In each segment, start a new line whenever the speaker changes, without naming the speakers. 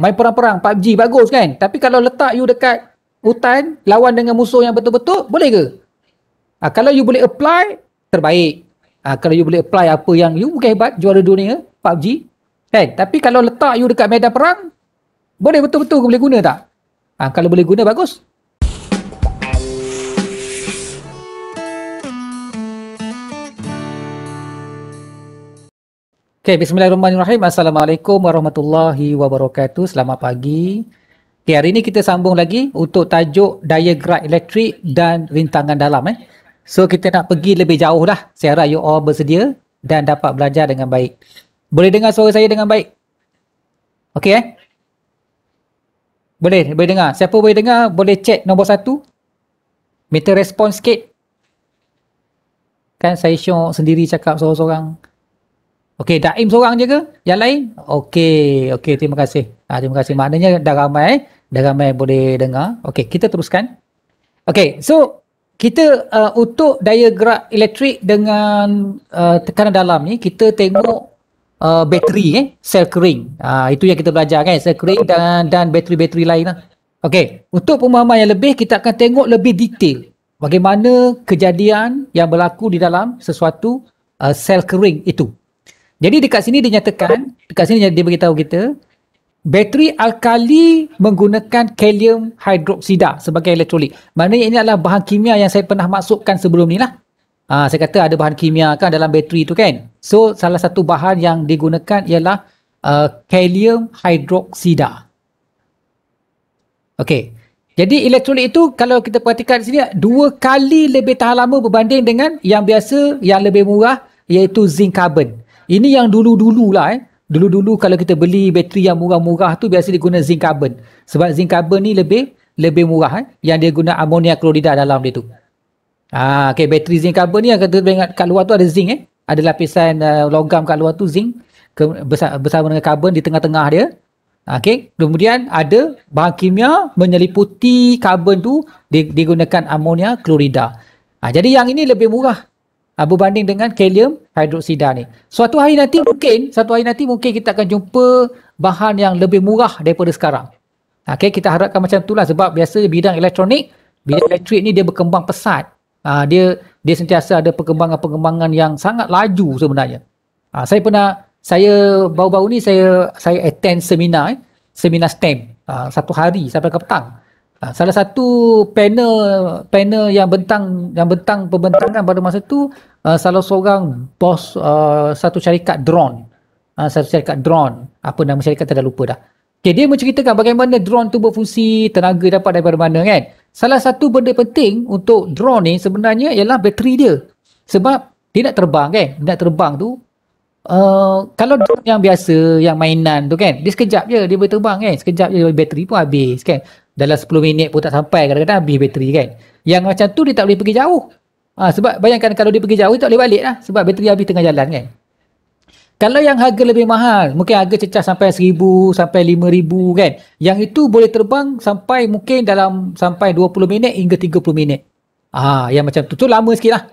main perang-perang PUBG bagus kan, tapi kalau letak you dekat hutan lawan dengan musuh yang betul-betul, boleh ke? Kalau you boleh apply, terbaik. Kalau you boleh apply apa yang you mungkin hebat, juara dunia PUBG kan, tapi kalau letak you dekat medan perang, boleh betul-betul boleh guna tak? Kalau boleh guna, bagus. Okay, bismillahirrahmanirrahim. Assalamualaikum warahmatullahi wabarakatuh. Selamat pagi. Okay, hari ini kita sambung lagi untuk tajuk daya gerak elektrik dan rintangan dalam. So, kita nak pergi lebih jauh lah. Saya harap you all bersedia dan dapat belajar dengan baik. Boleh dengar suara saya dengan baik? Okay, Boleh dengar. Siapa boleh dengar, boleh check nombor 1. Minta respon sikit. Kan saya syok sendiri cakap seorang-seorang. Okey, Daim seorang je ke? Yang lain? Okey, terima kasih. Terima kasih. Maknanya dah ramai boleh dengar. Okey, kita teruskan. Okey, so kita untuk daya gerak elektrik dengan tekanan dalam ni, kita tengok bateri, sel kering. Itu yang kita belajar kan, sel kering dan bateri-bateri lain lah. Okey, untuk pemahaman yang lebih, kita akan tengok lebih detail bagaimana kejadian yang berlaku di dalam sesuatu sel kering itu. Jadi dekat sini dinyatakan, dekat sini dia beritahu kita, bateri alkali menggunakan kalium hidroksida sebagai elektrolit. Maknanya ini adalah bahan kimia yang saya pernah masukkan sebelum ni lah. Saya kata ada bahan kimia kan dalam bateri tu kan. So salah satu bahan yang digunakan ialah kalium hidroksida. Okey. Jadi elektrolit itu kalau kita perhatikan di sini 2 kali lebih tahan lama berbanding dengan yang biasa yang lebih murah, iaitu zinc carbon. Ini yang dulu-dulu lah. Dulu-dulu kalau kita beli bateri yang murah-murah tu biasa diguna zinc carbon. Sebab zinc carbon ni lebih murah. Yang dia guna amonia klorida dalam dia tu. Okay, bateri zinc carbon ni yang kata kat luar tu ada zinc. Ada lapisan logam kat luar tu zinc. Bersama dengan karbon di tengah-tengah dia. Okay, kemudian ada bahan kimia menyeliputi karbon tu digunakan amonia klorida. Jadi yang ini lebih murah berbanding dengan kalium hidroksida ni. Suatu hari nanti mungkin kita akan jumpa bahan yang lebih murah daripada sekarang. Okay, kita harapkan macam itulah sebab biasa bidang elektrik ni dia berkembang pesat. Dia sentiasa ada perkembangan-perkembangan yang sangat laju sebenarnya. Saya baru-baru ni saya attend seminar STEM 1 hari sampai ke petang. Salah satu panel yang bentang pembentangan pada masa tu salah seorang bos satu syarikat drone. Apa nama syarikat saya dah lupa dah. Okay, dia menceritakan bagaimana drone tu berfungsi, tenaga dapat daripada mana kan. Salah satu benda penting untuk drone ni sebenarnya ialah bateri dia. Sebab dia nak terbang kan. Dia nak terbang tu kalau drone yang biasa, yang mainan tu kan, dia sekejap je dia boleh terbang kan. Sekejap je bateri pun habis kan. Dalam 10 minit pun tak sampai, kadang-kadang habis bateri kan. Yang macam tu dia tak boleh pergi jauh. Sebab bayangkan kalau dia pergi jauh, dia tak boleh balik lah. Sebab bateri habis tengah jalan kan. Kalau yang harga lebih mahal, mungkin harga cecah sampai 1,000 sampai 5,000 kan. Yang itu boleh terbang sampai mungkin sampai 20 minit hingga 30 minit. Yang macam tu lama sikit lah.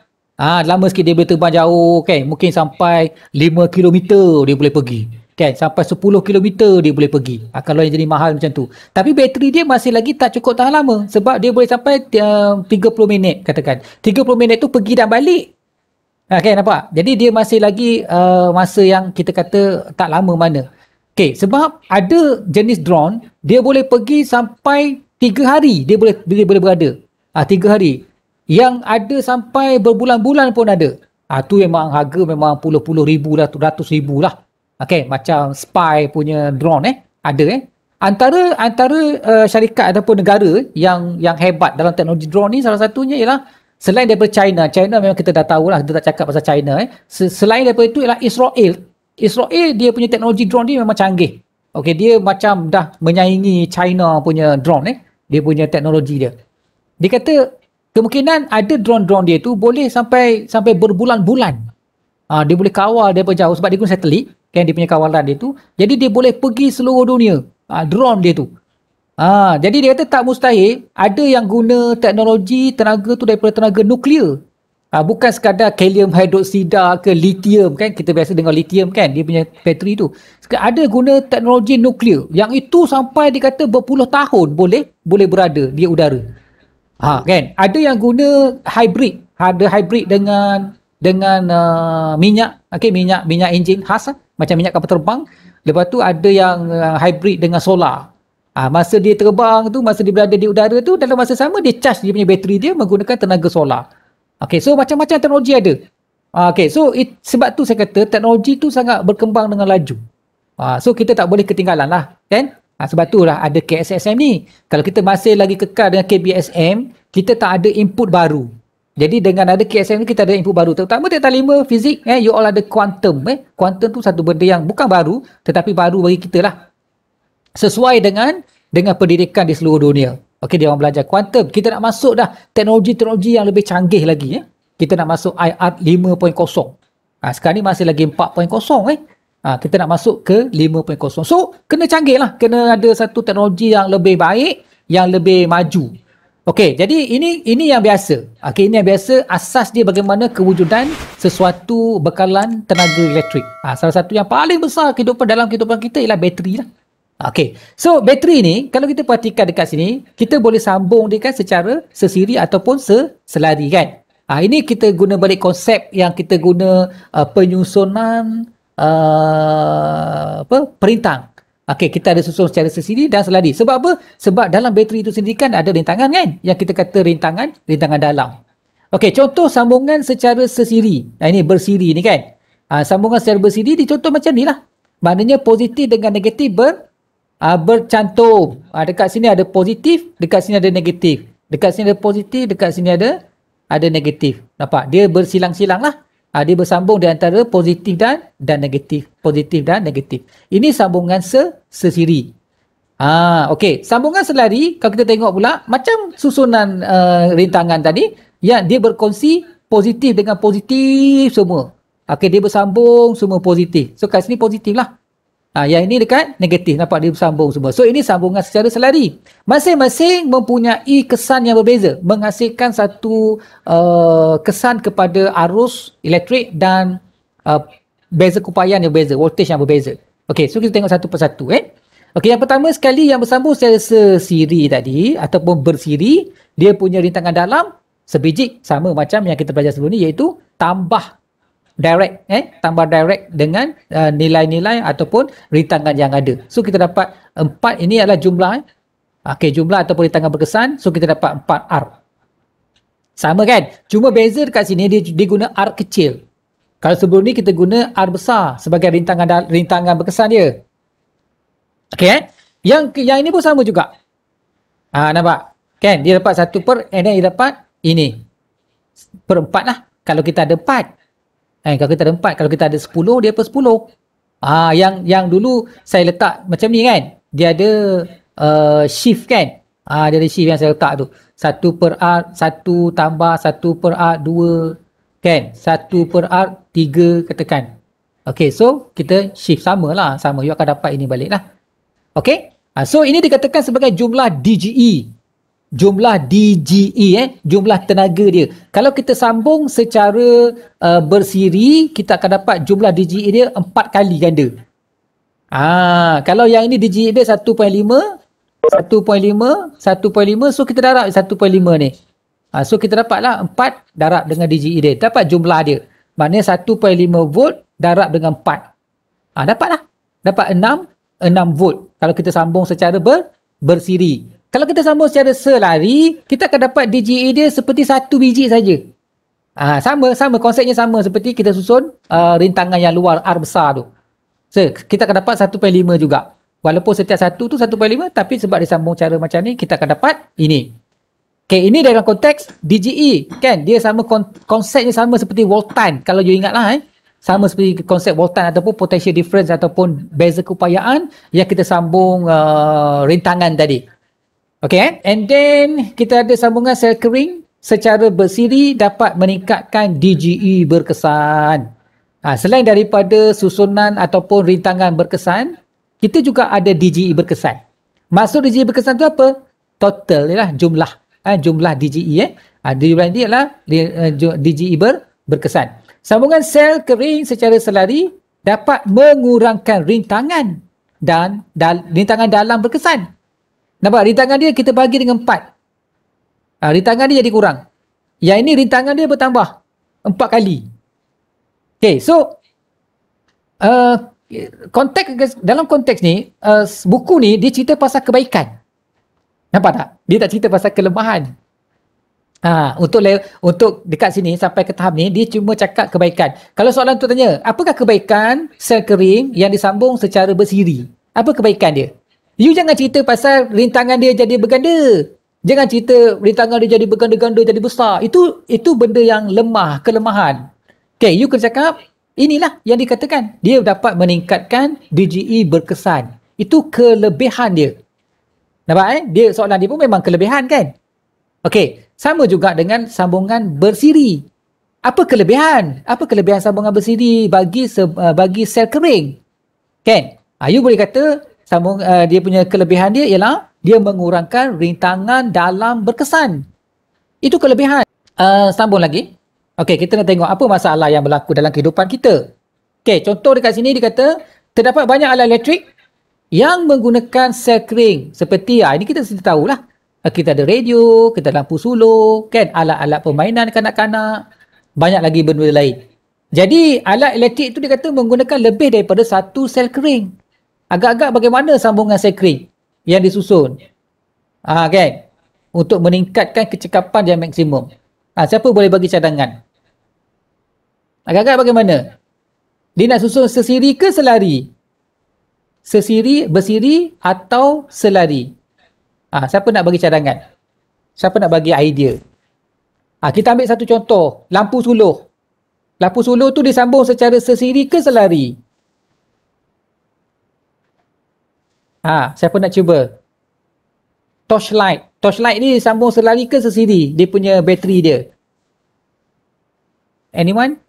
Lama sikit dia boleh terbang jauh kan. Mungkin sampai 5 kilometer dia boleh pergi. Kan, sampai 10 km dia boleh pergi. Kalau yang jadi mahal macam tu. Tapi bateri dia masih lagi tak cukup tahan lama. Sebab dia boleh sampai 30 minit katakan. 30 minit tu pergi dan balik. Kan nampak? Jadi dia masih lagi masa yang kita kata tak lama mana. Okay, sebab ada jenis drone, dia boleh pergi sampai 3 hari dia boleh berada. 3 hari. Yang ada sampai berbulan-bulan pun ada. Tu memang harga memang puluh-puluh ribu lah, ratus ribu lah. Okay, macam spy punya drone ada Antara syarikat ataupun negara yang hebat dalam teknologi drone ni, salah satunya ialah selain daripada China memang kita dah tahu lah, kita tak cakap pasal China selain daripada itu ialah Israel dia punya teknologi drone dia memang canggih. Okay, dia macam dah menyaingi China punya drone dia punya teknologi dia. Dia kata kemungkinan ada drone dia tu boleh sampai berbulan-bulan. Dia boleh kawal daripada jauh sebab dia guna satelit kan, dia punya kawalan dia tu. Jadi dia boleh pergi seluruh dunia. Drone dia tu. Jadi dia kata tak mustahil ada yang guna teknologi tenaga tu daripada tenaga nuklear. Bukan sekadar kalium hidroksida ke lithium kan, kita biasa dengar lithium kan, dia punya bateri tu. Ada guna teknologi nuklear yang itu sampai dikata berpuluh tahun boleh berada di udara. Kan? Ada yang guna hybrid, ada hybrid dengan minyak, minyak enjin khas macam minyak kapal terbang. Lepas tu ada yang hybrid dengan solar. Masa dia terbang tu, masa dia berada di udara tu, dalam masa sama dia charge dia punya bateri dia menggunakan tenaga solar. So macam-macam teknologi ada. So sebab tu saya kata teknologi tu sangat berkembang dengan laju. So kita tak boleh ketinggalan lah, kan? Sebab tu lah ada KSSM ni. Kalau kita masih lagi kekal dengan KBSM, kita tak ada input baru. Jadi dengan ada KSSM ni kita ada input baru. Terutama Teknik 5 fizik, you all ada quantum. Quantum tu satu benda yang bukan baru, tetapi baru bagi kita lah. Sesuai dengan pendidikan di seluruh dunia. Dia orang belajar kuantum. Kita nak masuk dah teknologi-teknologi yang lebih canggih lagi. Kita nak masuk IR 5.0. Sekarang ni masih lagi 4.0. Kita nak masuk ke 5.0. So, kena canggih lah. Kena ada satu teknologi yang lebih baik, yang lebih maju. Jadi ini yang biasa. Ini yang biasa. Asas dia bagaimana kewujudan sesuatu bekalan tenaga elektrik. Salah satu yang paling besar dalam kehidupan kita ialah bateri lah. So bateri ni kalau kita perhatikan dekat sini, kita boleh sambung dia kan secara sesiri ataupun selari kan. Ini kita guna balik konsep yang kita guna penyusunan perintang. Kita ada susun secara sesiri dan selari. Sebab apa? Sebab dalam bateri itu sendiri kan ada rintangan kan, yang kita kata rintangan dalam. Contoh sambungan secara sesiri. Ini bersiri ni kan. Sambungan secara bersiri dicontoh macam ni lah. Maknanya positif dengan negatif bercantum. Dekat sini ada positif, dekat sini ada negatif. Dekat sini ada positif, dekat sini ada negatif. Nampak? Dia bersilang-silang lah. Dia bersambung di antara positif dan negatif. Positif dan negatif. Ini sambungan sesiri. Sambungan selari, kalau kita tengok pula, macam susunan rintangan tadi, yang dia berkongsi positif dengan positif semua. Dia bersambung semua positif. So kat sini positif lah. Yang ini dekat negatif, nampak dia bersambung semua. So ini sambungan secara selari. Masing-masing mempunyai kesan yang berbeza, menghasilkan satu kesan kepada arus elektrik dan beza keupayaan yang berbeza, voltage yang berbeza. So kita tengok satu persatu. Yang pertama sekali yang bersambung secara sesiri tadi ataupun bersiri, dia punya rintangan dalam sebiji sama macam yang kita belajar sebelum ni, iaitu tambah direct dengan nilai-nilai ataupun rintangan yang ada. So kita dapat 4, ini adalah jumlah jumlah ataupun rintangan berkesan. So kita dapat 4R. Sama kan? Cuma beza dekat sini dia guna R kecil. Kalau sebelum ni kita guna R besar sebagai rintangan berkesan dia. Yang ini pun sama juga. Nampak? Kan? Dia dapat 1 per, and then dia dapat ini per 4 lah. Kalau kita ada 4. Kalau kita ada 4, kalau kita ada 10, dia per 10. Yang dulu saya letak macam ni kan. Dia ada shift kan. Dia ada shift yang saya letak tu. 1 per R, 1 tambah 1 per R, 2 kan. 1 per R, 3 katakan. So kita shift sama lah. Sama, you akan dapat ini balik lah. So ini dikatakan sebagai jumlah DGE. Jumlah DGE, jumlah tenaga dia. Kalau kita sambung secara bersiri, kita akan dapat jumlah DGE dia 4 kali ganda. Kalau yang ini DGE dia 1.5, 1.5, 1.5, so kita darab 1.5 ni. So kita dapatlah 4 darab dengan DGE dia. Dapat jumlah dia. Maknanya 1.5 volt darab dengan 4. Dapatlah. Dapat 6 volt. Kalau kita sambung secara bersiri. Kalau kita sambung secara selari, kita akan dapat DGE dia seperti 1 biji saja. Sama konsepnya sama seperti kita susun rintangan yang luar R besar tu. So, kita akan dapat 1.5 juga. Walaupun setiap satu tu 1.5, tapi sebab disambung cara macam ni, kita akan dapat ini. Ini dalam konteks DGE kan, dia sama konsepnya sama seperti voltan. Kalau you ingatlah sama seperti konsep voltan ataupun potential difference ataupun beza keupayaan yang kita sambung rintangan tadi. And then kita ada sambungan sel kering secara bersiri dapat meningkatkan DGE berkesan. Selain daripada susunan ataupun rintangan berkesan, kita juga ada DGE berkesan. Maksud DGE berkesan tu apa? Total lah, jumlah DGE. Diulang dia adalah DGE berkesan. Sambungan sel kering secara selari dapat mengurangkan rintangan dan rintangan dalam berkesan. Nampak rintangan dia kita bagi dengan 4. Rintangan dia jadi kurang. Yang ini rintangan dia bertambah 4 kali. Okay, so dalam konteks ni, buku ni dia cerita pasal kebaikan. Nampak tak? Dia tak cerita pasal kelemahan. Untuk dekat sini sampai ke tahap ni dia cuma cakap kebaikan. Kalau soalan tu tanya, apakah kebaikan sel kering yang disambung secara bersiri? Apa kebaikan dia? You jangan cerita pasal rintangan dia jadi berganda. Jangan cerita rintangan dia jadi berganda-ganda, jadi besar. Itu benda yang lemah, kelemahan. Okay, you kena cakap, inilah yang dikatakan. Dia dapat meningkatkan DGE berkesan. Itu kelebihan dia. Nampak Dia soalan dia pun memang kelebihan kan? Okay, sama juga dengan sambungan bersiri. Apa kelebihan? Apa kelebihan sambungan bersiri bagi sel kering? Kan? You boleh kata dia punya kelebihan dia ialah dia mengurangkan rintangan dalam berkesan. Itu kelebihan. Sambung lagi. Okey, kita nak tengok apa masalah yang berlaku dalam kehidupan kita. Okey, contoh dekat sini dia kata, terdapat banyak alat elektrik yang menggunakan sel kering. Seperti, ini kita sudah tahulah. Kita ada radio, kita ada lampu sulur, kan? Alat-alat permainan kanak-kanak. Banyak lagi benda lain. Jadi, alat elektrik itu dia kata menggunakan lebih daripada satu sel kering. Agak-agak bagaimana sambungan sel kering yang disusun? Kan? Untuk meningkatkan kecekapan yang maksimum. Siapa boleh bagi cadangan? Agak-agak bagaimana? Dia nak susun sesiri ke selari? Bersiri atau selari? Siapa nak bagi cadangan? Siapa nak bagi idea? Kita ambil satu contoh. Lampu sulur. Lampu sulur tu disambung secara sesiri ke selari? Siapa nak cuba? Torchlight. Torchlight ni disambung selari ke sesiri? Dia punya bateri dia. Anyone?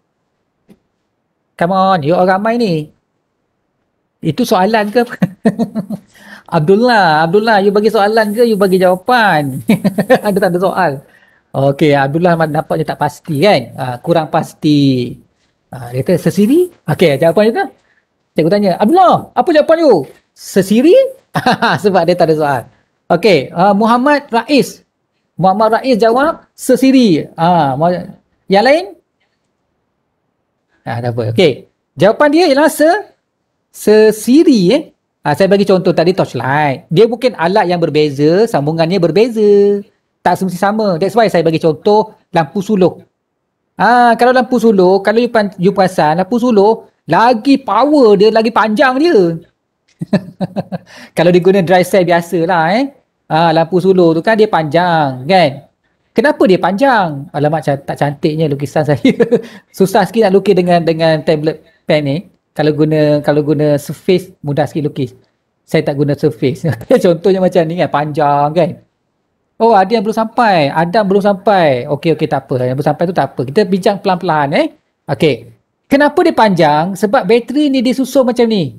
Come on, you orang ramai ni. Itu soalan ke? Abdullah, you bagi soalan ke you bagi jawapan? Ada tak ada soal? Okey, Abdullah nampaknya tak pasti kan? Kurang pasti. Dia kata sesiri? Okey, jawapan dia tu. Cikgu tanya, Abdullah, apa jawapan you? Sesiri? Sebab dia tak ada soal. Okey, Muhammad Rais jawab sesiri. Yang lain? Tak apa. Okey. Jawapan dia ialah sesiri. Saya bagi contoh tadi torchlight. Dia mungkin alat yang berbeza, sambungannya berbeza. Tak semesti sama. That's why saya bagi contoh lampu sulur. Kalau lampu sulur, kalau you perasan lampu sulur, lagi power dia, lagi panjang dia. Kalau dia guna dry cell biasalah lampu sulur tu kan dia panjang kan. Kenapa dia panjang? Alamak, tak cantiknya lukisan saya. Susah sikit nak lukis dengan tablet pen ni. Kalau guna surface mudah sikit lukis. Saya tak guna surface. Contohnya macam ni kan, panjang kan. Oh, ada yang belum sampai. Adam belum sampai. Okey, tak apa. Yang belum sampai tu tak apa. Kita bincang pelan-pelan Okey. Kenapa dia panjang? Sebab bateri ni disusun macam ni.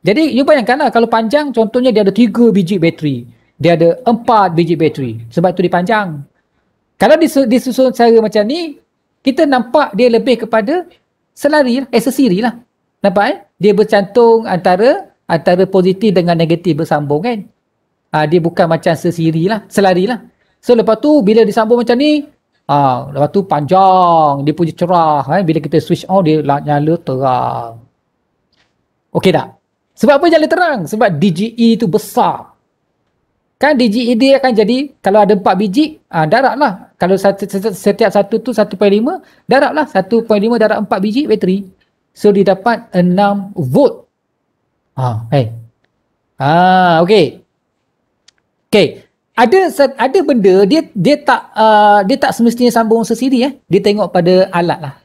Jadi, you bayangkanlah kalau panjang, contohnya dia ada 3 biji bateri. Dia ada 4 biji bateri. Sebab tu dia panjang. Kalau disusun cara macam ni, kita nampak dia lebih kepada sesiri lah. Nampak Dia bercantung antara positif dengan negatif bersambung kan. Dia bukan macam selari lah. So lepas tu bila disambung macam ni, lepas tu panjang, dia punya cerah. Bila kita switch on, dia nyala terang. Okey tak? Sebab apa nyala terang? Sebab DGE tu besar. Kan DGE dia akan jadi, kalau ada 4 biji, darab lah. Kalau setiap satu tu 1.5, darab lah. 1.5 darab 4 biji bateri. So, dia dapat 6 volt. Okey. Okey. Ada benda, dia tak semestinya sambung sesiri. Dia tengok pada alat lah.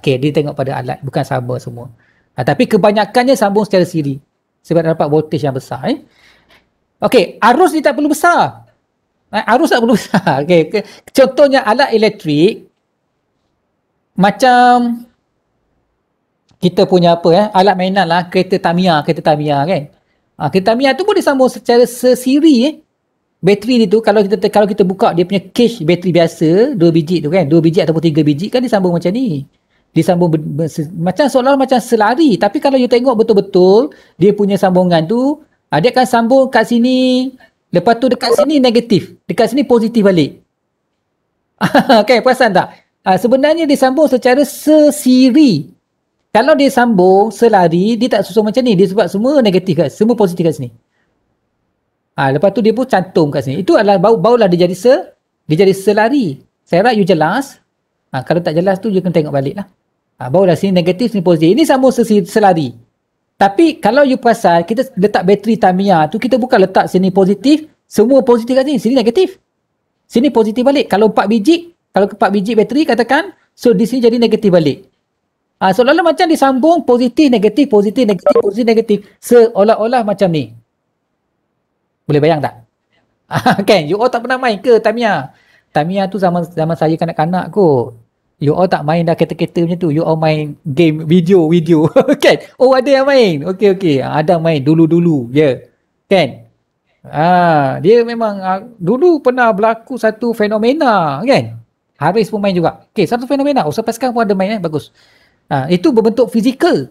Okey, dia tengok pada alat. Bukan sama semua. Tapi kebanyakannya sambung secara siri. Sebab dapat voltage yang besar. Okey, arus ni tak perlu besar. Arus tak perlu besar. Okey, contohnya alat elektrik macam kita punya alat mainan lah, kereta Tamiya kan. Kereta Tamiya tu boleh sambung secara sesiri Bateri dia tu kalau kita buka dia punya cage bateri biasa 2 biji tu kan, 2 biji ataupun 3 biji kan disambung macam ni. Disambung macam seolah macam selari, tapi kalau you tengok betul-betul dia punya sambungan tu, dia akan sambung kat sini, lepas tu dekat sini negatif, dekat sini positif balik. Okay, perasan tak? Sebenarnya dia sambung secara sesiri. Kalau dia sambung selari, dia tak susun macam ni, dia sebab semua negatif kat, semua positif kat sini. Lepas tu dia pun cantum kat sini. Itu adalah barulah dia jadi selari. Saya harap you jelas. Kalau tak jelas tu you kena tengok balik lah. Barulah sini negatif, sini positif. Ini sambung selari. Tapi kalau you perasan, kita letak bateri Tamiya tu, kita bukan letak sini positif, semua positif kat sini, sini negatif. Sini positif balik. Kalau 4 biji bateri katakan, so di sini jadi negatif balik. Seolah-olah macam disambung positif, negatif, positif, negatif, positif, negatif. Seolah-olah macam ni. Boleh bayang tak? Kan? You all tak pernah main ke Tamiya? Tamiya tu zaman saya kanak-kanak kot. You all tak main dah kereta-kereta macam tu. You all main game video. Kan? Oh, ada yang main. Okay. Ada main dulu-dulu. Ya. Kan? Dia memang dulu pernah berlaku satu fenomena. Kan? Haris pun main juga. Okay, satu fenomena. Sampai sekarang pun ada main. Bagus. Itu berbentuk fizikal.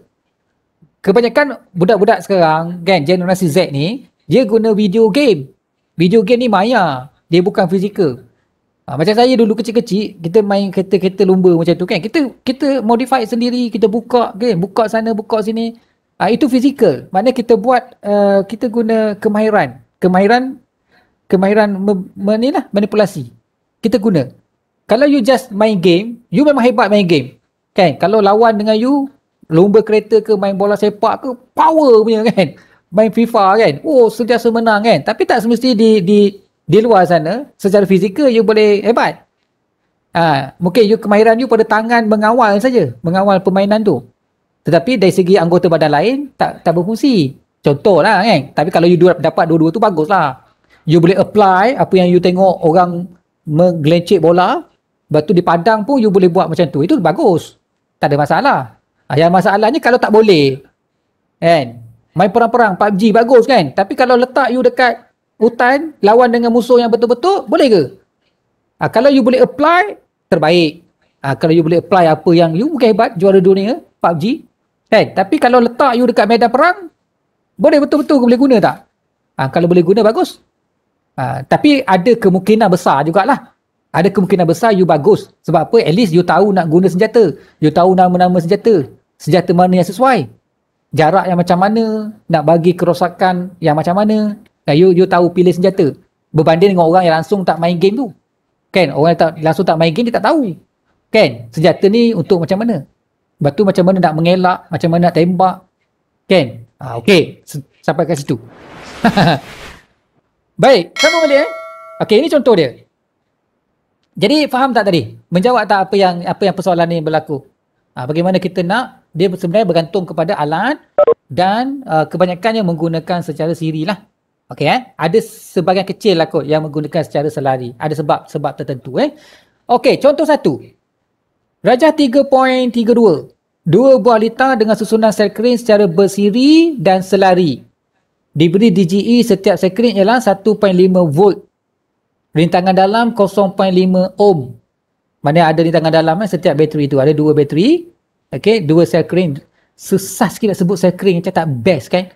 Kebanyakan budak-budak sekarang, kan, generasi Z ni, dia guna video game. Video game ni maya. Dia bukan fizikal. Macam saya dulu kecil-kecil, kita main kereta-kereta lumba macam tu kan. Kita modify sendiri, kita buka kan. Buka sana, buka sini. Itu fizikal. Maknanya kita buat, kita guna kemahiran. Kemahiran manipulasi. Kita guna. Kalau you just main game, you memang hebat main game. Kan? Kalau lawan dengan you, lumba kereta ke, main bola sepak ke, power punya kan. Main FIFA kan, sentiasa menang kan. Tapi tak semesti di luar sana, secara fizikal you boleh hebat. Mungkin you kemahiran you pada tangan mengawal saja, mengawal permainan tu. Tetapi dari segi anggota badan lain tak berfungsi. Contoh lah kan. Tapi kalau you dapat dua-dua tu bagus lah. You boleh apply apa yang you tengok orang menggelencik bola, lepas tu di padang pun you boleh buat macam tu. Itu bagus. Tak ada masalah. Yang masalahnya kalau tak boleh. Kan? Main perang-perang PUBG bagus kan. Tapi kalau letak you dekat hutan lawan dengan musuh yang betul-betul, boleh ke? Kalau you boleh apply, terbaik. Kalau you boleh apply apa yang you mungkin hebat, juara dunia PUBG kan. Tapi kalau letak you dekat medan perang, boleh betul-betul boleh guna tak? Kalau boleh guna bagus. Tapi ada kemungkinan besar jugalah. Ada kemungkinan besar you bagus. Sebab apa? At least you tahu nak guna senjata. You tahu nama-nama senjata. Senjata mana yang sesuai. Jarak yang macam mana, nak bagi kerosakan yang macam mana. You tahu pilih senjata. Berbanding dengan orang yang langsung tak main game tu. Kan? Orang yang langsung tak main game, dia tak tahu. Kan? Senjata ni untuk macam mana. Lepas tu macam mana nak mengelak, macam mana nak tembak. Kan? Okay. Sampai kat situ. Baik. Sama balik Okay, ini contoh dia. Jadi, faham tak tadi? Menjawab tak apa yang persoalan ni berlaku? Bagaimana kita nak, dia sebenarnya bergantung kepada alat dan kebanyakannya menggunakan secara siri lah. Okay, ada sebahagian kecil lah kot yang menggunakan secara selari. Ada sebab tertentu. Okay, contoh satu. Rajah 3.32. 2 buah lita dengan susunan sekring secara bersiri dan selari. Diberi DGE setiap sekring ialah 1.5 volt. Rintangan dalam 0.5 ohm. Mana ada rintangan dalam setiap bateri tu. Ada 2 bateri. Okay, 2 sekring. Susah sikit nak sebut sekring macam tak best kan.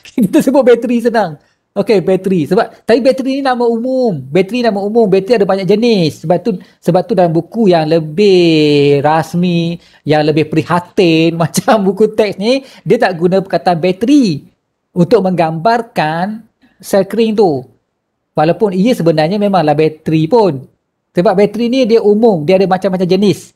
Kita sebut bateri senang. Okay, bateri. Tapi bateri ni nama umum. Bateri ada banyak jenis. Sebab tu dalam buku yang lebih rasmi, yang lebih prihatin macam buku teks ni, dia tak guna perkataan bateri untuk menggambarkan sekring tu. Walaupun ia sebenarnya memanglah bateri pun. Sebab bateri ni dia umum, dia ada macam-macam jenis.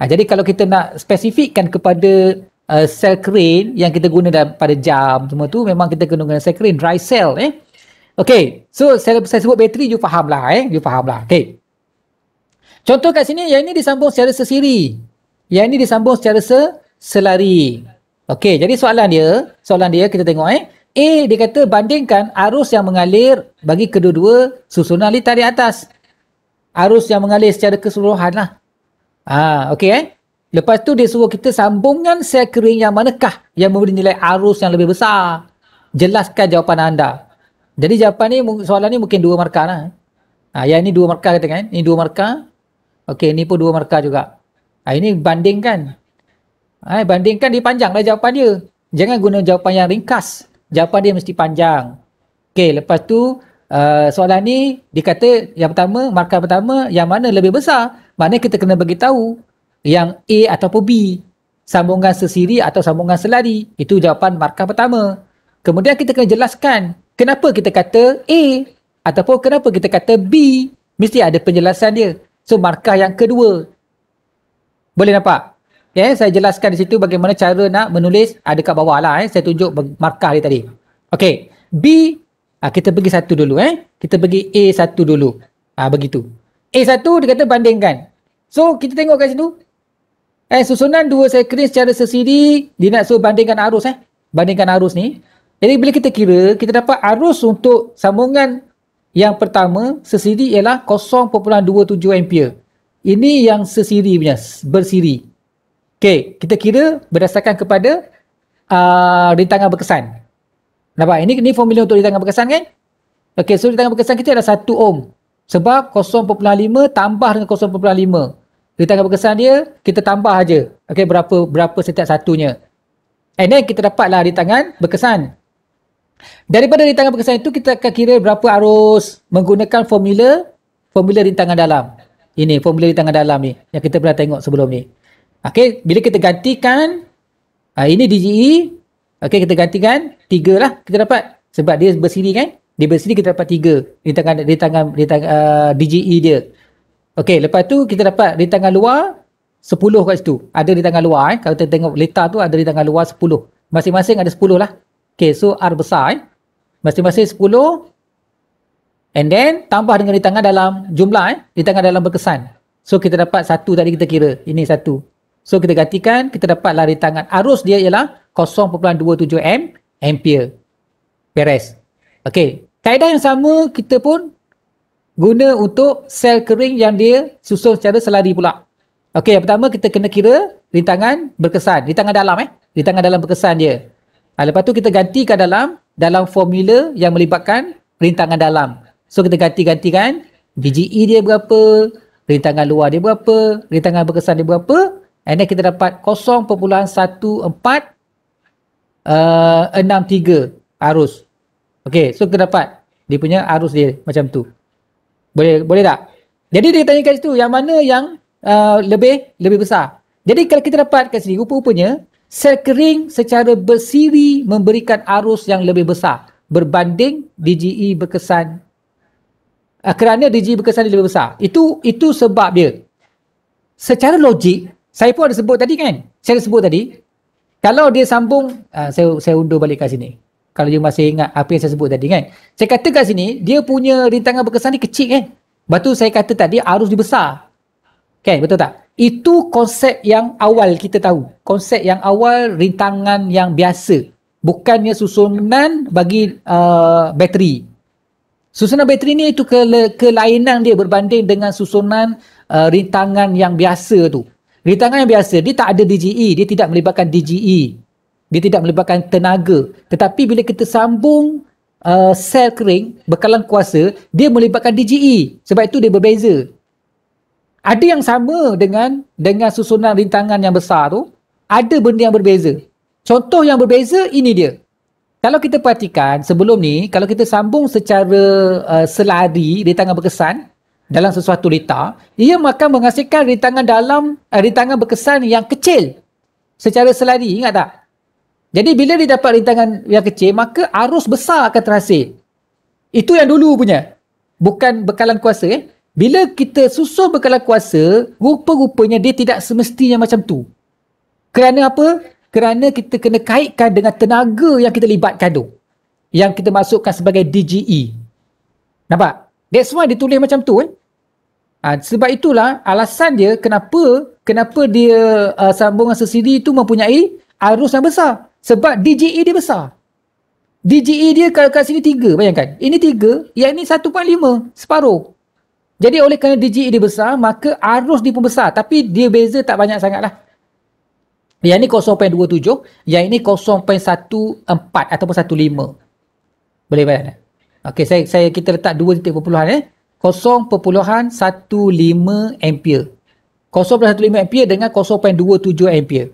Jadi kalau kita nak spesifikkan kepada cell crane yang kita guna pada jam semua tu, memang kita kena guna cell crane, dry cell. Okay, so saya sebut bateri, you faham lah. You faham lah. Okay. Contoh kat sini, yang ini disambung secara sesiri. Yang ini disambung secara selari. Okay, jadi soalan dia kita tengok. A, dia kata bandingkan arus yang mengalir bagi kedua-dua susunan lita di atas. Arus yang mengalir secara keseluruhan lah. Okay. Lepas tu dia suruh kita sambungan sel kering yang manakah yang memberi nilai arus yang lebih besar. Jelaskan jawapan anda. Jadi jawapan ni, soalan ni mungkin 2 markah lah. Yang ni 2 markah kata kan. Ini 2 markah. Okey, ni pun 2 markah juga. Ini bandingkan. Bandingkan, dia panjang lah jawapan dia. Jangan guna jawapan yang ringkas. Jawapan dia mesti panjang. Okey, lepas tu soalan ni dia kata yang pertama, markah pertama, yang mana lebih besar? Maknanya kita kena bagi tahu yang A ataupun B, sambungan sesiri atau sambungan selari. Itu jawapan markah pertama. Kemudian kita kena jelaskan kenapa kita kata A ataupun kenapa kita kata B. Mesti ada penjelasan dia. So markah yang kedua. Boleh nampak? Saya jelaskan di situ bagaimana cara nak menulis. Ada kat bawah lah. Saya tunjuk markah dia tadi. Okey. B, kita pergi satu dulu. Kita pergi A1 dulu. Begitu. A1 dia kata bandingkan. So kita tengok kat situ. Susunan dua sekering secara sesiri. Dia nak suruh bandingkan arus. Bandingkan arus ni. Jadi bila kita kira, kita dapat arus untuk sambungan yang pertama sesiri ialah 0.27 ampere. Ini yang sesiri punya, bersiri. Okey, kita kira berdasarkan kepada rintangan berkesan. Nampak? Ini formula untuk rintangan berkesan kan? Okey, so rintangan berkesan kita adalah 1 ohm. Sebab 0.5 tambah dengan 0.5. Rintangan berkesan dia, kita tambah aja. Okey, berapa setiap satunya. And then kita dapatlah rintangan berkesan. Daripada rintangan berkesan itu, kita akan kira berapa arus menggunakan formula rintangan dalam. Ini formula rintangan dalam ni yang kita pernah tengok sebelum ni. Okey, bila kita gantikan ini DGE, okey, kita gantikan 3 lah kita dapat. Sebab dia bersiri kan? Dia bersiri, kita dapat 3 rintangan DGE dia. Okey, lepas tu kita dapat rintangan luar 10 kat situ. Ada rintangan luar kalau kita tengok letter tu ada rintangan luar 10. Masing-masing ada 10 lah. Okey, so R besar masing-masing 10. And then tambah dengan rintangan dalam jumlah rintangan dalam berkesan. So kita dapat 1 tadi kita kira. Ini 1. So kita gantikan, kita dapatlah rintangan arus dia ialah 0.27 ampere. Beres. Okey, kaedah yang sama kita pun guna untuk sel kering yang dia susun secara selari pula. Okey, yang pertama kita kena kira rintangan berkesan, rintangan dalam rintangan dalam berkesan dia. Lepas tu kita gantikan dalam formula yang melibatkan rintangan dalam. So kita gantikan DGE dia berapa, rintangan luar dia berapa, rintangan berkesan dia berapa, and then kita dapat 0.1463 arus. Okey, so kita dapat dia punya arus dia macam tu. Boleh tak? Jadi dia tanya kat situ yang mana yang lebih besar. Jadi kalau kita dapat kat sini, rupa-rupanya sel kering secara bersiri memberikan arus yang lebih besar berbanding DGE berkesan. Kerana DGE berkesan dia lebih besar. Itu sebab dia. Secara logik, saya pun ada sebut tadi kan? Saya ada sebut tadi. Kalau dia sambung, saya undur balik kat sini. Kalau dia masih ingat apa yang saya sebut tadi kan? Saya kata kat sini, dia punya rintangan berkesan ni kecil kan? Lepas tu saya kata tadi arus dia besar. Kan? Betul tak? Itu konsep yang awal kita tahu. Konsep yang awal rintangan yang biasa. Bukannya susunan bagi bateri. Susunan bateri ni itu kelainan dia berbanding dengan susunan rintangan yang biasa tu. Rintangan yang biasa, dia tak ada DGE. Dia tidak melibatkan DGE. Dia tidak melibatkan tenaga. Tetapi bila kita sambung sel kering bekalan kuasa, dia melibatkan DGE. Sebab itu dia berbeza. Ada yang sama dengan susunan rintangan yang besar tu, ada benda yang berbeza. Contoh yang berbeza ini dia. Kalau kita perhatikan sebelum ni, kalau kita sambung secara selari rintangan berkesan dalam sesuatu litar, ia akan menghasilkan rintangan berkesan yang kecil secara selari, ingat tak? Jadi bila dia dapat rintangan yang kecil, maka arus besar akan terhasil. Itu yang dulu punya. Bukan bekalan kuasa Bila kita susun bekalan kuasa, rupa-rupanya dia tidak semestinya macam tu. Kerana apa? Kerana kita kena kaitkan dengan tenaga yang kita libatkan tu. Yang kita masukkan sebagai DGE. Nampak? That's why dia tulis macam tu. Sebab itulah alasan dia kenapa dia sambungan sesiri tu mempunyai arus yang besar. Sebab DGE dia besar. DGE dia kalau kat sini 3, bayangkan. Ini 3, yang ini 1.5, separuh. Jadi oleh kerana DGE dia besar, maka arus dia pun besar. Tapi dia beza tak banyak sangat lah. Yang ini 0.27, yang ini 0.14 ataupun 15. Boleh bayangkan? Okey, kita letak 2 titik perpuluhan 0.15 ampere. 0.15 ampere dengan 0.27 ampere.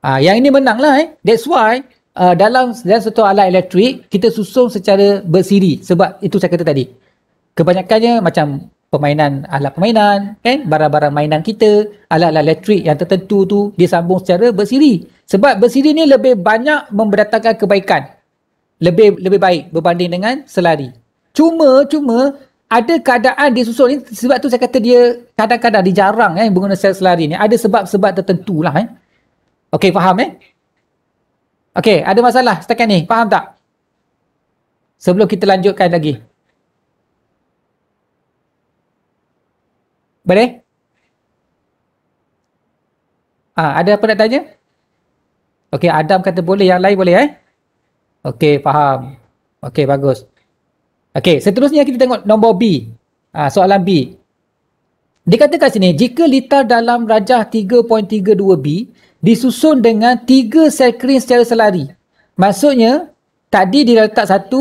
Yang ini menang lah That's why dalam satu alat elektrik kita susun secara bersiri. Sebab itu saya kata tadi. Kebanyakannya macam alat permainan, barang-barang mainan kita, alat-alat elektrik yang tertentu tu dia sambung secara bersiri. Sebab bersiri ni lebih banyak mendatangkan kebaikan. Lebih baik berbanding dengan selari. Cuma ada keadaan dia susun ni, sebab tu saya kata dia kadang-kadang dia jarang menggunakan sel selari ni. Ada sebab-sebab tertentu lah Okey, faham Okey, ada masalah setakat ni, faham tak? Sebelum kita lanjutkan lagi. Boleh? Ada apa nak tanya? Okey, Adam kata boleh, yang lain boleh Okey, faham. Okey, bagus. Okey, seterusnya kita tengok nombor B. Soalan B. Dikatakan sini, jika litar dalam rajah 3.32B disusun dengan 3 sel kering secara selari. Maksudnya, tadi dia letak 1,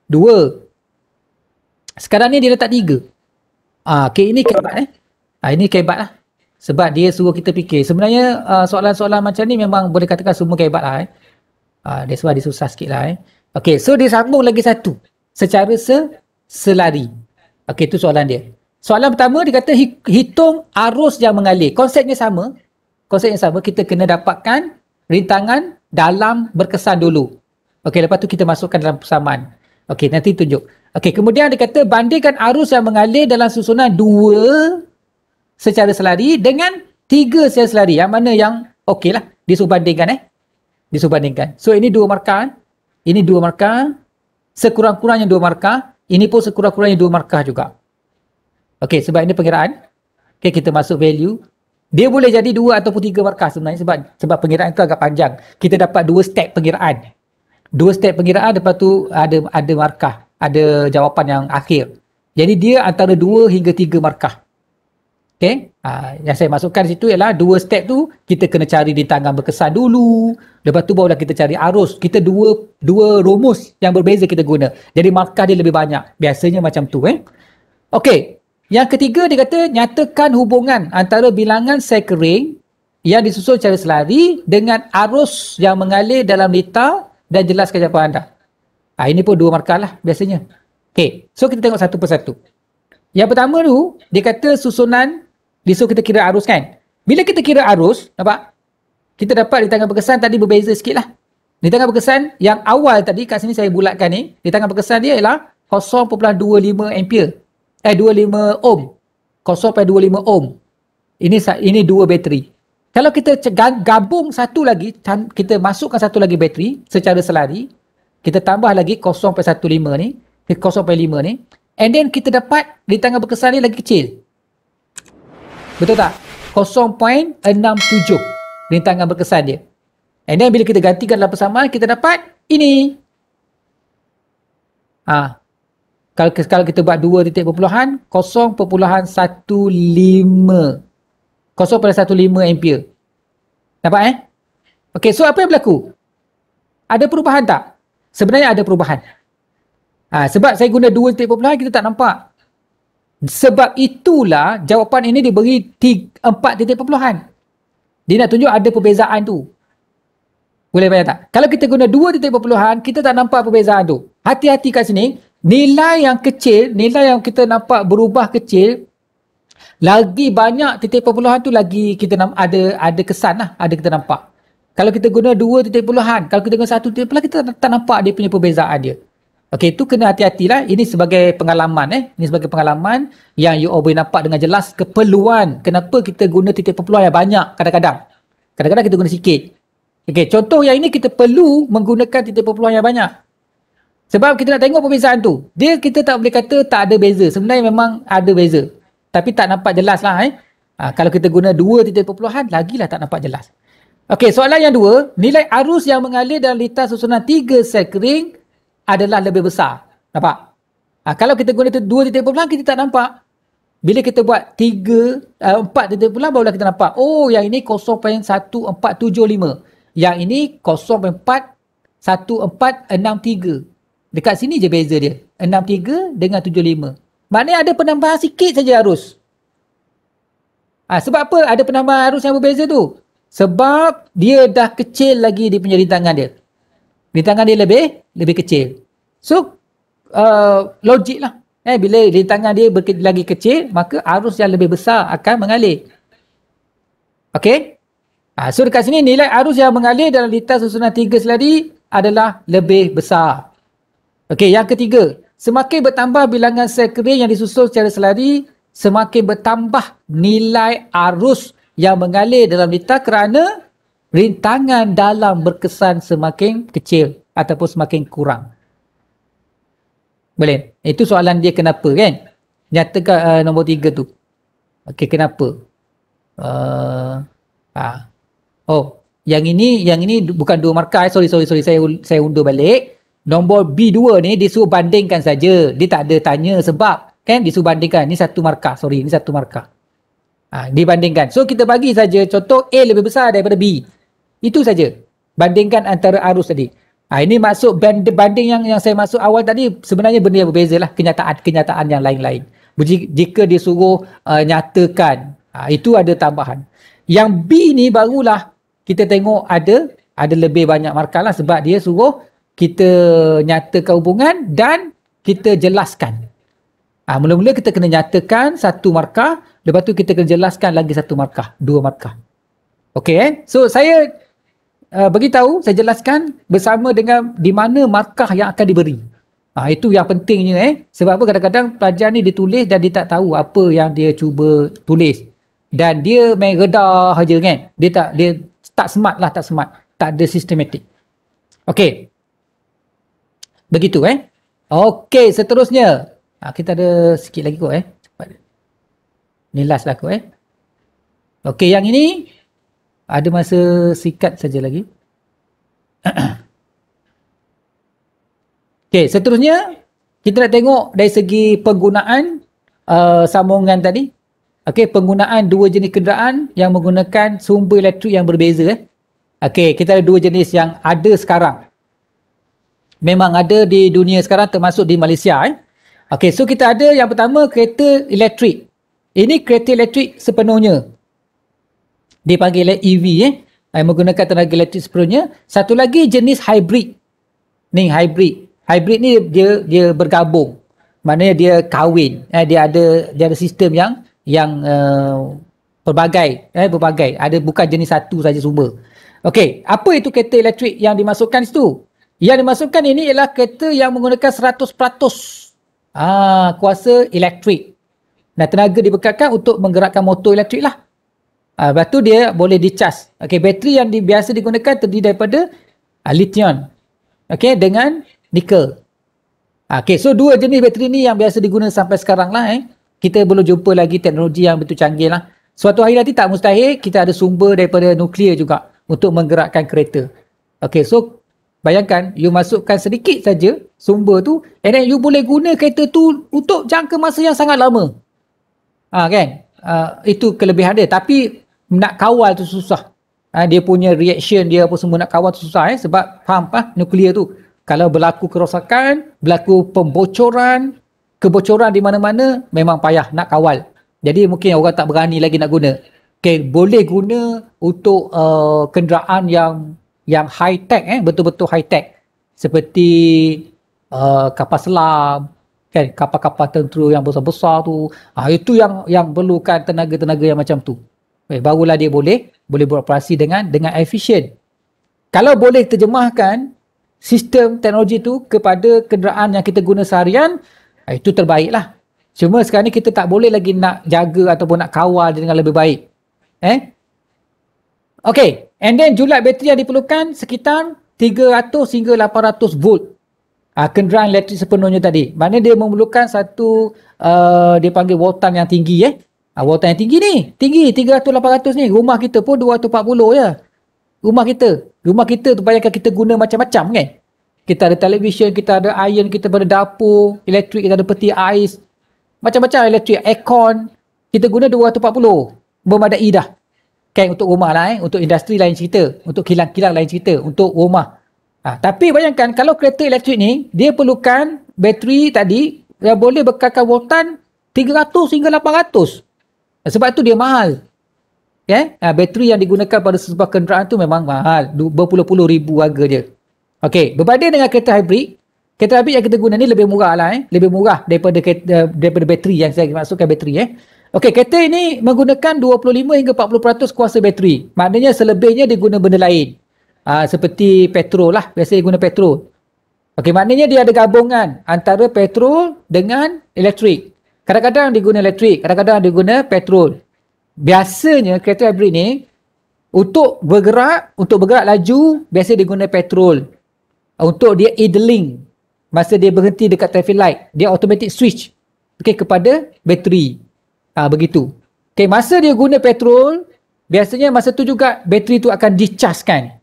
2. Sekarang ni dia letak 3. Okey, ini kebat ini kebat lah. Sebab dia suruh kita fikir. Sebenarnya soalan-soalan macam ni memang boleh katakan semua kebat lah that's why dia susah sikit lah Okey, so dia sambung lagi satu secara selari. Okey, itu soalan dia. Soalan pertama dia kata hitung arus yang mengalir. Konsepnya sama, kita kena dapatkan rintangan dalam berkesan dulu. Okey, lepas tu kita masukkan dalam persamaan. Okey, nanti tunjuk. Okey, kemudian dia kata bandingkan arus yang mengalir dalam susunan 2 secara selari dengan 3 sel selari. Yang mana yang okey lah, disuruh bandingkan Disuruh bandingkan. So ini 2 markah. Ini 2 markah. Sekurang-kurangnya 2 markah. Ini pun sekurang-kurangnya 2 markah juga. Okey, sebab ini pengiraan. Okey, kita masuk value. Dia boleh jadi 2 ataupun 3 markah sebenarnya sebab pengiraan itu agak panjang. Kita dapat 2 step pengiraan. 2 step pengiraan, lepas tu ada markah. Ada jawapan yang akhir. Jadi dia antara 2 hingga 3 markah. Okey, yang saya masukkan di situ ialah 2 step tu kita kena cari rintangan berkesan dulu. Lepas tu barulah kita cari arus. Kita dua rumus yang berbeza kita guna. Jadi markah dia lebih banyak. Biasanya macam tu Okey, yang ketiga dia kata nyatakan hubungan antara bilangan sel kering yang disusun secara selari dengan arus yang mengalir dalam litar dan jelaskan jawapan anda. Ini pun 2 markah lah biasanya. Okey, so kita tengok satu persatu. Yang pertama tu dia kata susunan disuruh kita kira arus kan. Bila kita kira arus, nampak? Kita dapat rintangan berkesan tadi berbeza sikit lah. Rintangan berkesan yang awal tadi kat sini saya bulatkan ni. Rintangan berkesan dia ialah 0.25 ampere. 25 ohm. 0.25 ohm. Ini 2 bateri. Kalau kita gabung satu lagi, kita masukkan satu lagi bateri secara selari, kita tambah lagi 0.15 ni, 0.5 ni, and then kita dapat rintangan berkesan ni lagi kecil. Betul tak? 0.67 rintangan berkesan dia. And then bila kita gantikan dalam persamaan, kita dapat ini. Kalau kita buat 2 titik perpuluhan, 0.15 ampere. Nampak Okey, so apa yang berlaku? Ada perubahan tak? Sebenarnya ada perubahan. Sebab saya guna 2 titik perpuluhan, kita tak nampak. Sebab itulah jawapan ini diberi 4 titik perpuluhan. Dia nak tunjuk ada perbezaan tu. Boleh bayang tak? Kalau kita guna 2 titik perpuluhan, kita tak nampak perbezaan tu. Hati-hati kat sini. Nilai yang kecil, nilai yang kita nampak berubah kecil, lagi banyak titik perpuluhan tu lagi kita ada kesan lah. Ada kita nampak. Kalau kita guna 2 titik perpuluhan, kalau kita guna 1 titik perpuluhan, kita tak nampak dia punya perbezaan dia. Okey, itu kena hati-hatilah. Ini sebagai pengalaman Ini sebagai pengalaman yang you all boleh nampak dengan jelas keperluan kenapa kita guna titik perpuluhan yang banyak kadang-kadang. Kadang-kadang kita guna sikit. Okey, contoh yang ini kita perlu menggunakan titik perpuluhan yang banyak. Sebab kita nak tengok perbezaan tu. Kita tak boleh kata tak ada beza. Sebenarnya memang ada beza. Tapi tak nampak jelas lah kalau kita guna 2 titik perpuluhan, lagilah tak nampak jelas. Okey, soalan yang 2. Nilai arus yang mengalir dalam litar susunan 3 sel kering adalah lebih besar. Nampak? Kalau kita guna 2 titik perpuluhan, kita tak nampak. Bila kita buat 4 titik perpuluhan, barulah kita nampak. Oh, yang ini 0.1475. Yang ini 0.1463. Dekat sini je beza dia. 63 dengan 75. Maknanya ada penambahan sikit saja arus. Sebab apa ada penambahan arus yang berbeza tu? Sebab dia dah kecil lagi di punya rintangan dia. Rintangan dia lebih kecil. So, logik lah. Bila rintangan dia lagi kecil, maka arus yang lebih besar akan mengalir. Okey? So dekat sini nilai arus yang mengalir dalam lintas susunan 3 selari adalah lebih besar. Okey, yang ketiga. Semakin bertambah bilangan sel kering yang disusul secara selari, semakin bertambah nilai arus yang mengalir dalam lintas kerana rintangan dalam berkesan semakin kecil ataupun semakin kurang. Boleh? Itu soalan dia kenapa kan? Nyatakan nombor 3 tu. Okey, kenapa? Yang ini bukan 2 markah. Sorry. Saya undur balik. Nombor B2 ni dia suruh bandingkan saja. Dia tak ada tanya sebab. Kan? Dia suruh bandingkan. Ni 1 markah. Sorry, ni 1 markah. Dibandingkan. So, kita bagi saja contoh A lebih besar daripada B. Itu saja. Bandingkan antara arus tadi. Ini maksud banding yang saya maksud awal tadi sebenarnya benda yang berbeza lah. Kenyataan yang lain-lain. Jika dia suruh nyatakan. Itu ada tambahan. Yang B ni barulah kita tengok ada lebih banyak markah lah sebab dia suruh kita nyatakan hubungan dan kita jelaskan. Mula-mula kita kena nyatakan 1 markah, lepas tu kita kena jelaskan lagi 1 markah, 2 markah. Okey So saya beritahu, saya jelaskan bersama dengan di mana markah yang akan diberi. Itu yang pentingnya sebab apa kadang-kadang pelajar ni dia tulis dan dia tak tahu apa yang dia cuba tulis. Dan dia main redah saja kan. Dia tak smart. Tak ada sistematik. Okey. Begitu Okey, seterusnya. Kita ada sikit lagi kot cepat. Ni last lah kot Okey, yang ini ada masa sikat saja lagi. Okey, seterusnya kita nak tengok dari segi penggunaan sambungan tadi. Okey, penggunaan 2 jenis kenderaan yang menggunakan sumber elektrik yang berbeza. Okey, kita ada 2 jenis yang ada sekarang. Memang ada di dunia sekarang termasuk di Malaysia. Okey, so kita ada yang pertama kereta elektrik. Ini kereta elektrik sepenuhnya. Dipanggil EV menggunakan tenaga elektrik sepenuhnya. Satu lagi jenis hybrid. Ni hybrid. Hybrid ni dia bergabung. Maknanya dia kahwin. Dia ada sistem yang berbagai. Ada bukan jenis satu saja sumber. Okey, apa itu kereta elektrik yang dimasukkan situ? Yang dimasukkan ini ialah kereta yang menggunakan 100% kuasa elektrik. Dan tenaga dibekalkan untuk menggerakkan motor elektrik lah. Lepas tu dia boleh dicas. Okey, bateri yang biasa digunakan terdiri daripada lithium. Okey, dengan nikel. Okey, so 2 jenis bateri ni yang biasa digunakan sampai sekarang lah. Kita belum jumpa lagi teknologi yang betul canggih lah. Suatu hari nanti tak mustahil kita ada sumber daripada nuklear juga untuk menggerakkan kereta. Okey, so bayangkan, you masukkan sedikit saja sumber tu, and then you boleh guna kereta tu untuk jangka masa yang sangat lama. Kan? Itu kelebihan dia. Tapi nak kawal tu susah. Dia punya reaction dia apa semua nak kawal tu susah. Sebab faham nuklear tu. Kalau berlaku kerosakan, berlaku kebocoran di mana-mana, memang payah nak kawal. Jadi mungkin orang tak berani lagi nak guna. Okay, boleh guna untuk kenderaan yang high tech, betul-betul high tech, seperti kapal selam, kan, kapal-kapal tentera yang besar-besar tu. Itu yang perlukan tenaga-tenaga yang macam tu. Barulah dia boleh beroperasi dengan efisien. Kalau boleh terjemahkan sistem teknologi tu kepada kenderaan yang kita guna seharian, itu terbaiklah. Cuma sekarang ni kita tak boleh lagi nak jaga ataupun nak kawal dengan lebih baik. Okay, and then julat bateri yang diperlukan sekitar 300 hingga 800 volt. Kenderaan elektrik sepenuhnya tadi. Maknanya dia memerlukan satu dia panggil voltan yang tinggi. Voltan yang tinggi ni. Tinggi 300-800 ni. Rumah kita pun 240 je. Rumah kita tu bayangkan kita guna macam-macam kan. Kita ada televisyen, kita ada iron, kita ada dapur elektrik, kita ada peti ais. Macam-macam elektrik, aircon. Kita guna 240. Memadai dah. Kan untuk rumah lah untuk industri lain cerita, untuk kilang-kilang lain cerita, untuk rumah. Tapi bayangkan kalau kereta elektrik ni dia perlukan bateri tadi boleh bekalkan voltan 300 hingga 800. Sebab tu dia mahal. Bateri yang digunakan pada sebuah kenderaan tu memang mahal. Berpuluh-puluh ribu harga dia. Okey, berbanding dengan kereta hybrid yang kita guna ni lebih murah lah. Lebih murah daripada bateri yang saya maksudkan bateri. Okey, kereta ini menggunakan 25 hingga 40% kuasa bateri. Maknanya selebihnya dia guna benda lain. Seperti petrol lah. Biasa dia guna petrol. Okey, maknanya dia ada gabungan antara petrol dengan elektrik. Kadang-kadang dia guna elektrik, kadang-kadang dia guna petrol. Biasanya kereta hybrid ni untuk bergerak laju, biasa dia guna petrol. Untuk dia idling, masa dia berhenti dekat traffic light, dia automatic switch kepada bateri. Begitu. Masa dia guna petrol, biasanya masa tu juga bateri tu akan dichargekan.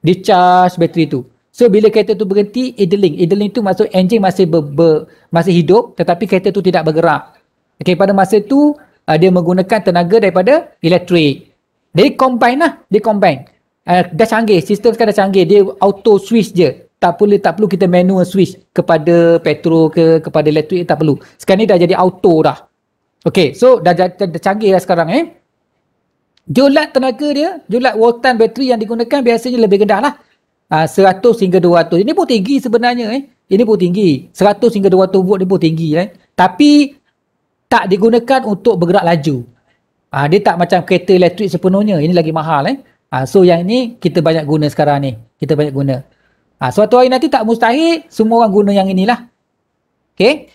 Dicharge bateri tu. So bila kereta tu berhenti, idling. Idling tu maksud enjin masih hidup, tetapi kereta tu tidak bergerak. Pada masa tu dia menggunakan tenaga daripada elektrik. Dia combine lah. Dah canggih. Sistem sekarang dah canggih. Dia auto switch je. Tak perlu kita manual switch kepada petrol kepada elektrik. Tak perlu. Sekarang ni dah jadi auto dah. Okay. So dah canggih dah sekarang. Julat tenaga dia, julat voltan bateri yang digunakan biasanya lebih rendah lah. 100 hingga 200. Ini pun tinggi sebenarnya. Ini pun tinggi. 100 hingga 200 volt ni pun tinggi. Tapi tak digunakan untuk bergerak laju. Dia tak macam kereta elektrik sepenuhnya. Ini lagi mahal. So yang ini kita banyak guna sekarang ni. Kita banyak guna. Suatu hari nanti tak mustahil semua orang guna yang inilah. Okay.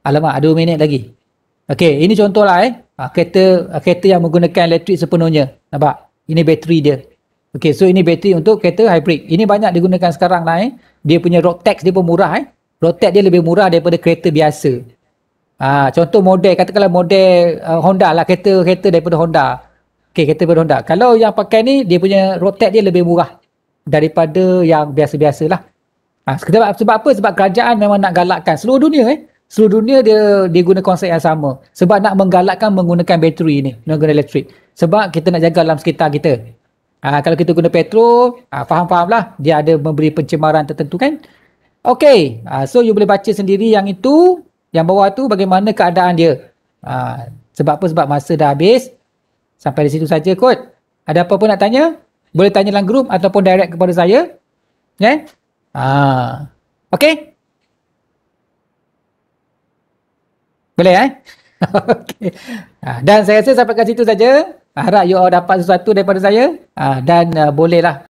Alamak, 2 minit lagi. Okay, ini contoh lah. Kereta yang menggunakan elektrik sepenuhnya. Nampak? Ini bateri dia. Okay, so ini bateri untuk kereta hybrid. Ini banyak digunakan sekarang lah. Dia punya road tax dia pun murah. Road tax dia lebih murah daripada kereta biasa. Contoh model, katakanlah model Honda lah, kereta daripada Honda. Okay, kereta daripada Honda. Kalau yang pakai ni, dia punya road tax dia lebih murah daripada yang biasa-biasa lah. Sebab apa? Sebab kerajaan memang nak galakkan seluruh dunia. Seluruh dunia dia guna konsep yang sama. Sebab nak menggalakkan menggunakan bateri ni, menggunakan elektrik. Sebab kita nak jaga alam sekitar kita. Kalau kita guna petrol, faham-faham lah. Dia ada memberi pencemaran tertentu kan. Okay, so you boleh baca sendiri yang itu. Yang bawah tu bagaimana keadaan dia. Sebab apa? Sebab masa dah habis. Sampai di situ saja kot. Ada apa pun nak tanya? Boleh tanya dalam grup ataupun direct kepada saya. Okay? Boleh okay. Dan saya rasa sampai kat situ saja. Harap you all dapat sesuatu daripada saya. Dan bolehlah